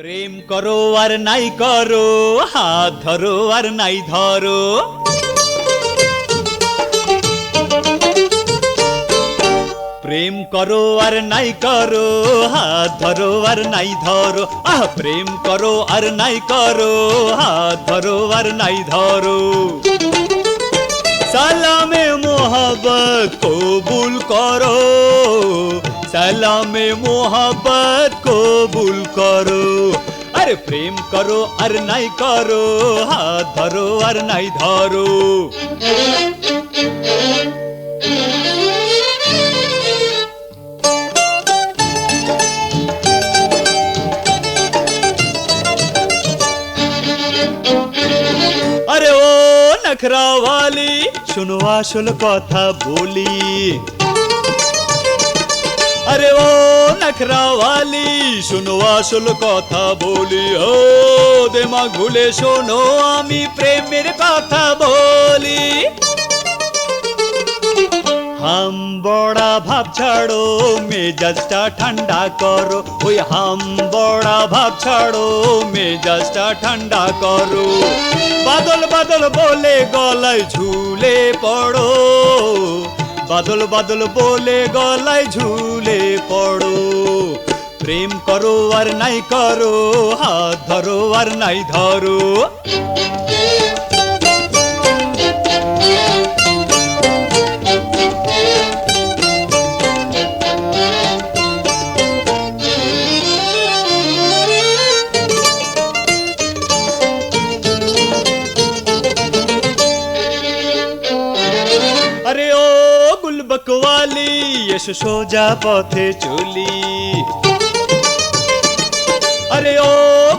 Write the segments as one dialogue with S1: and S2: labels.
S1: প্রেম করো আর নাই করো, হাত ধরো আর নাই ধরো। প্রেম করো আর নাই করো, হাত ধরো আর নাই ধরো। প্রেম করো আর নাই করো, হাত ধরো আর নাই ধরো। সালামে মোহব্বত কবুল করো, সালামে মোহব্বত কবুল করো। আরে প্রেম করো আর নাই করো, হাত ধরো আর নাই ধরো। আরে ও নখরাওয়ালি শোনো আসল কথা বলি। আরে ও নখরাওয়ালি শোনো আসল কথা বলি। ও দিমাগ ভুলে শোনো আমি প্রেমের কথা বলি। হাম বড়া ভাব ছাড়ো, মেজাজটা ঠান্ডা করো। ওই হাম বড়া ভাব ছাড়ো, মেজাজটা ঠান্ডা করো। বাদল বাদল বলে গলায় ঝুলে পড়ো, বাদল বাদল বলে গলায় ঝুলে পড়ো। প্রেম করো আর নাই করো, হাত ধরো আর নাই ধরো। আরে ও গুলবকওয়ালি এসো সোজা পথে চলি। আরে ও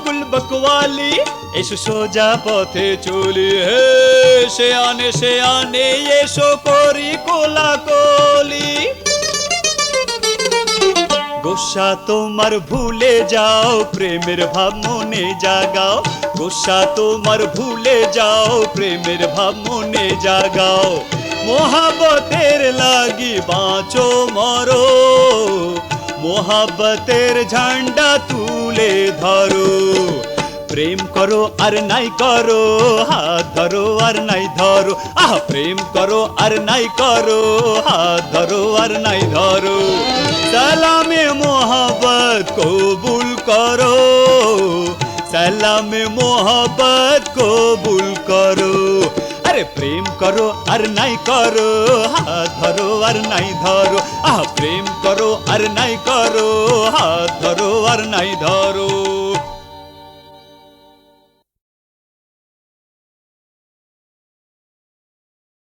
S1: গুলবকওয়ালি এসো সোজা পথে চলি। হে সে আনে এসো করি কোলাকলি। গোসা তোমার ভুলে যাও, প্রেমের ভাব মনে জাগাও। গোসা তোমার ভুলে যাও, প্রেমের ভাব মনে জাগাও। মোহাব্বতের লাগি বাঁচো মরো, মোহাব্বতের ঝান্ডা তুলে ধরো। প্রেম করো আর নাই করো, হাত ধরো আর নাই ধরো। প্রেম করো আর নাই করো, হাত ধরো আর নাই ধরো। সালামে মোহব্বত কবুল করো, সালামে মোহব্বত কবুল করো। আরে প্রেম করো আর নাই করো, হাত ধরো আর নাই ধরো। প্রেম করো আর নাই করো, হাত ধরো আর নাই ধরো।